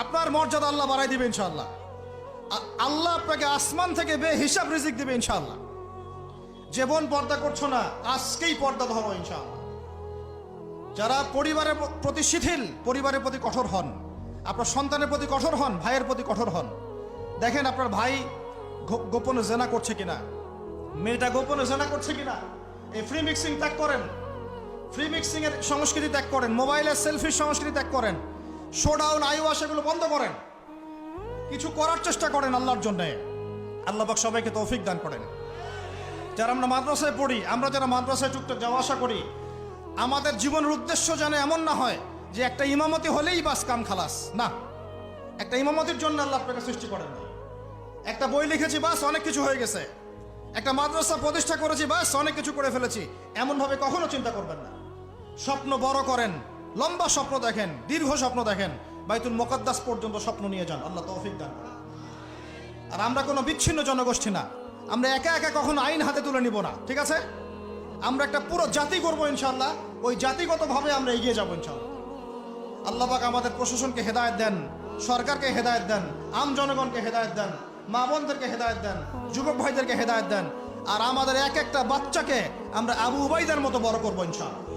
আপনার মর্যাদা আল্লাহ বাড়াই দিবে ইনশাআল্লাহ। আল্লাহ আপনাকে আসমান থেকে বেহিসাব রিজিক দিবে ইনশাআল্লাহ। যে বোন পর্দা করছো না, আজকেই পর্দা ধরো ইনশাআল্লাহ। যারা পরিবারের প্রতি শিথিল, পরিবারের প্রতি কঠোর হন, আপনার সন্তানের প্রতি কঠোর হন, ভাইয়ের প্রতি কঠোর হন। দেখেন আপনার ভাই গোপনে জেনা করছে কিনা, মেয়েটা গোপনে জেনা করছে কিনা। এই ফ্রি মিক্সিং ত্যাগ করেন, ফ্রি মিক্সিং এর সংস্কৃতি ত্যাগ করেন, মোবাইলের সেলফির সংস্কৃতি ত্যাগ করেন, শোডাউন আইওয়াশ এগুলো বন্ধ করেন, কিছু করার চেষ্টা করেন আল্লাহর জন্য। আল্লাহ পাক সবাইকে তৌফিক দান করেন। যারা আমরা মাদ্রাসায় পড়ি, আমরা যারা মাদ্রাসায় টুকটাক যাওয়া আসা করি, আমাদের জীবনের উদ্দেশ্য যেন এমন না হয় যে একটা ইমামতি হলেই বাস কাম খালাস। না, একটা ইমামতির জন্য আল্লাহ আপনাকে সৃষ্টি করেন না। একটা বই লিখেছি বাস অনেক কিছু হয়ে গেছে, একটা মাদ্রাসা প্রতিষ্ঠা করেছি বাস অনেক কিছু করে ফেলেছি, এমনভাবে কখনো চিন্তা করবেন না। স্বপ্ন বড় করেন, লম্বা স্বপ্ন দেখেন, দীর্ঘ স্বপ্ন দেখেন, বাইতুল মুকাদ্দাস পর্যন্ত স্বপ্ন নিয়ে যান। আল্লাহ তৌফিক দান করেন। আর আমরা কোনো বিচ্ছিন্ন জনগোষ্ঠী না, আমরা একা একা কখনো আইন হাতে তুলে নিব না, ঠিক আছে? আমরা একটা পুরো জাতি করবো ইনশাআল্লাহ, ওই জাতিগতভাবে আমরা এগিয়ে যাবো ইনশাআল্লাহ। আল্লাহ পাক আমাদের প্রশাসনকে হেদায়েত দেন, সরকারকে হেদায়েত দেন, আম জনগণকে হেদায়েত দেন, মা বোনদেরকে হেদায়েত দেন, যুবক ভাইদেরকে হেদায়েত দেন। আর আমাদের এক একটা বাচ্চাকে আমরা আবু উবাইদার মতো বড় করবো ইনশাআল্লাহ।